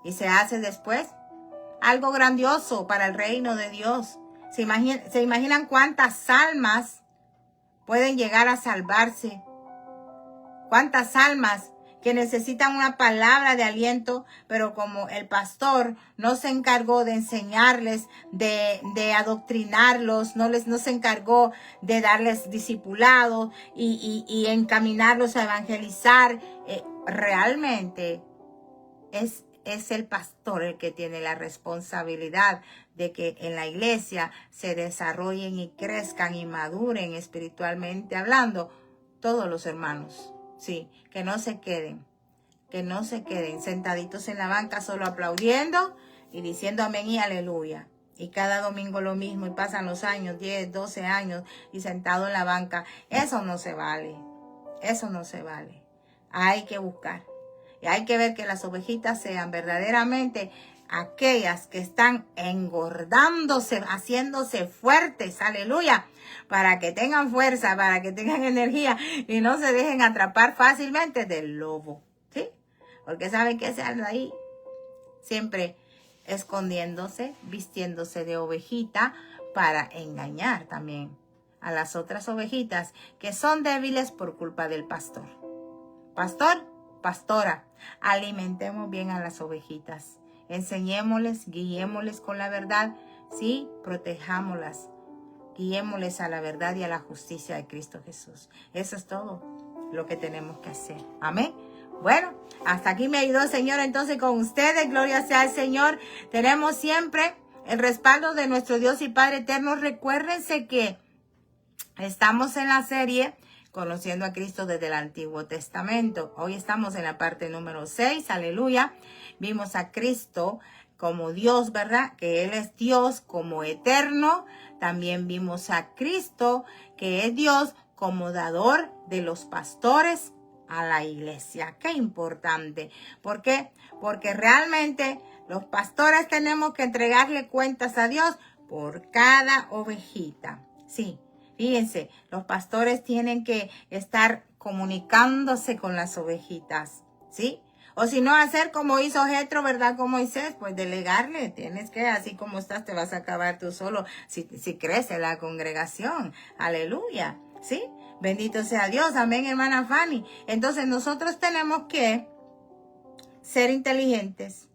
Y se hace después algo grandioso para el reino de Dios. ¿Se imaginan cuántas almas pueden llegar a salvarse? ¿Cuántas almas que necesitan una palabra de aliento, pero como el pastor no se encargó de enseñarles, de adoctrinarlos, no se encargó de darles discipulado y encaminarlos a evangelizar, realmente es el pastor el que tiene la responsabilidad de que en la iglesia se desarrollen y crezcan y maduren espiritualmente hablando todos los hermanos. Sí, que no se queden sentaditos en la banca solo aplaudiendo y diciendo amén y aleluya. Y cada domingo lo mismo y pasan los años, 10, 12 años y sentado en la banca. Eso no se vale, eso no se vale. Hay que buscar y hay que ver que las ovejitas sean verdaderamente aquellas que están engordándose, haciéndose fuertes, aleluya, para que tengan fuerza, para que tengan energía y no se dejen atrapar fácilmente del lobo, ¿sí? Porque saben que se anda ahí siempre escondiéndose, vistiéndose de ovejita para engañar también a las otras ovejitas que son débiles por culpa del pastor. Pastor, pastora, alimentemos bien a las ovejitas. Enseñémosles, guiémosles con la verdad, sí, protejámoslas, guiémosles a la verdad y a la justicia de Cristo Jesús. Eso es todo lo que tenemos que hacer. Amén. Bueno, hasta aquí me ayudó el Señor entonces con ustedes. Gloria sea al Señor. Tenemos siempre el respaldo de nuestro Dios y Padre eterno. Recuérdense que estamos en la serie Conociendo a Cristo desde el Antiguo Testamento. Hoy estamos en la parte número 6, aleluya. Vimos a Cristo como Dios, ¿verdad? Que Él es Dios como eterno. También vimos a Cristo, que es Dios como dador de los pastores a la iglesia. Qué importante. ¿Por qué? Porque realmente los pastores tenemos que entregarle cuentas a Dios por cada ovejita. Sí. Fíjense, los pastores tienen que estar comunicándose con las ovejitas, ¿sí? O si no, hacer como hizo Jetro, ¿verdad? Con Moisés, pues delegarle. Tienes que, así como estás, te vas a acabar tú solo si crece la congregación. Aleluya, ¿sí? Bendito sea Dios. Amén, hermana Fanny. Entonces, nosotros tenemos que ser inteligentes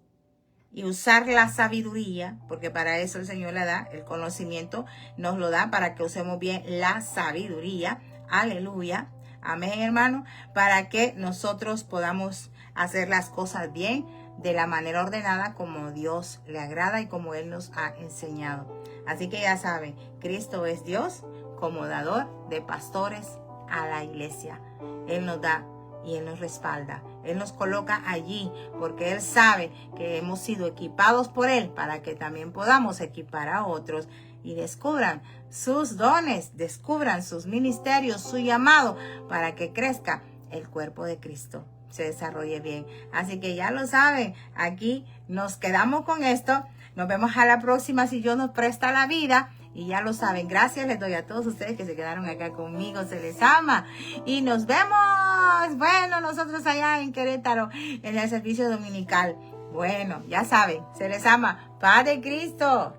y usar la sabiduría, porque para eso el Señor le da el conocimiento, nos lo da para que usemos bien la sabiduría. Aleluya. Amén, hermano. Para que nosotros podamos hacer las cosas bien, de la manera ordenada, como Dios le agrada y como Él nos ha enseñado. Así que ya saben, Cristo es Dios como dador de pastores a la iglesia. Él nos da y Él nos respalda. Él nos coloca allí porque Él sabe que hemos sido equipados por Él para que también podamos equipar a otros y descubran sus dones, descubran sus ministerios, su llamado, para que crezca el cuerpo de Cristo, se desarrolle bien. Así que ya lo saben, aquí nos quedamos con esto. Nos vemos a la próxima si Dios nos presta la vida. Y ya lo saben, gracias les doy a todos ustedes que se quedaron acá conmigo, se les ama. Y nos vemos, bueno, nosotros allá en Querétaro, en el servicio dominical Bueno, ya saben, se les ama. Paz de Cristo.